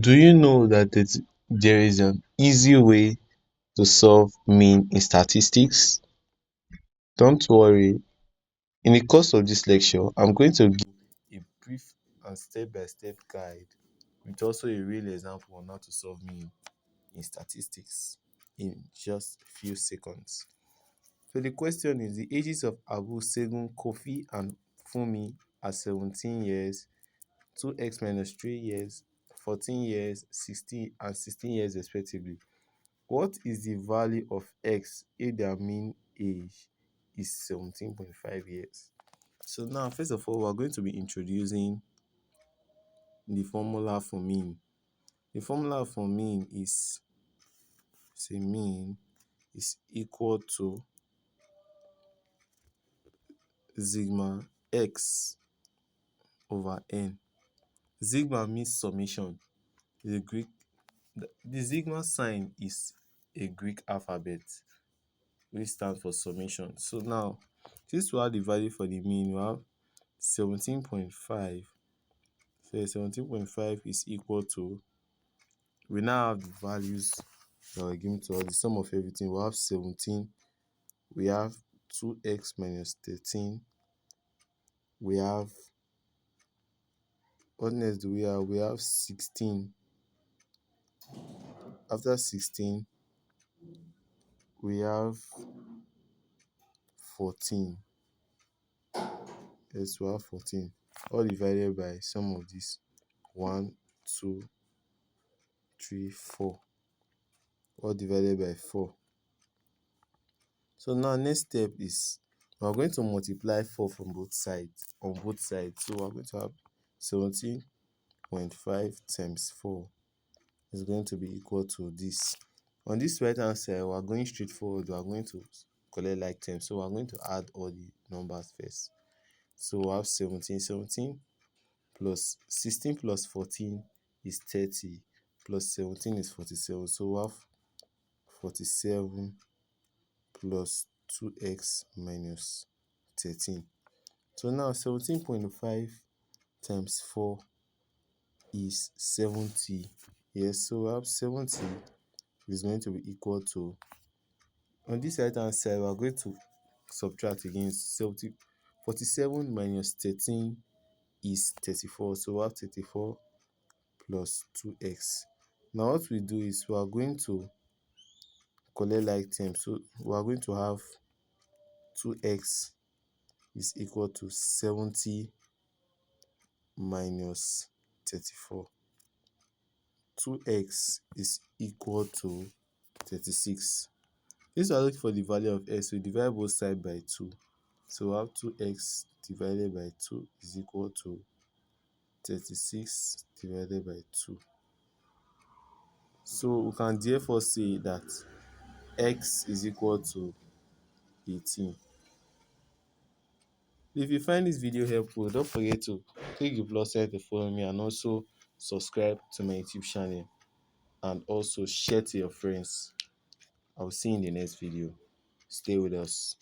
Do you know that there is an easy way to solve mean in statistics? Don't worry, in the course of this lecture, I'm going to give a brief and step-by-step guide with also a real example on how to solve mean in statistics in just a few seconds. So the question is the ages of Abu, Segun, Kofi, and Fumi are 17 years, 2x minus 3 years, 14 years, 16 and 16 years respectively. What is the value of x if their mean age is 17.5 years? So now, first of all, we're going to be introducing the formula for mean. The formula for mean is, say mean is equal to sigma x over n. Sigma means summation. The Greek, the sigma sign is a Greek alphabet which stands for summation. So now, since we have the value for the mean, we have 17.5. So 17.5 is equal to, we now have the values that were given to us, the sum of everything. We have 17, we have 2x minus 13, we have, what next do we have? We have 16. After 16, we have 14. Yes, we have 14. All divided by sum of this 1, 2, 3, 4. All divided by 4. So now next step is we are going to multiply 4 from both sides, on both sides. So we are going to have 17.5 times 4 is going to be equal to this. On this right hand side, we are going straight forward. We are going to collect like terms. So we are going to add all the numbers first. So we have 17 plus 16 plus 14 is 30, plus 17 is 47. So we have 47 plus 2x minus 13. So now 17.5 times 4 is 70. Yes, so we have 70 is going to be equal to, on this right hand side, we are going to subtract again. 47 minus 13 is 34. So we have 34 plus 2x. Now what we do is we are going to collect like terms. So we are going to have 2x is equal to 70 minus 34. 2x is equal to 36. Since we are looking for the value of x, we divide both sides by 2. So we have 2x divided by 2 is equal to 36 divided by 2. So we can therefore say that x is equal to 18. If you find this video helpful, don't forget to click the plus sign to follow me and also subscribe to my YouTube channel and also share to your friends. I'll see you in the next video. Stay with us.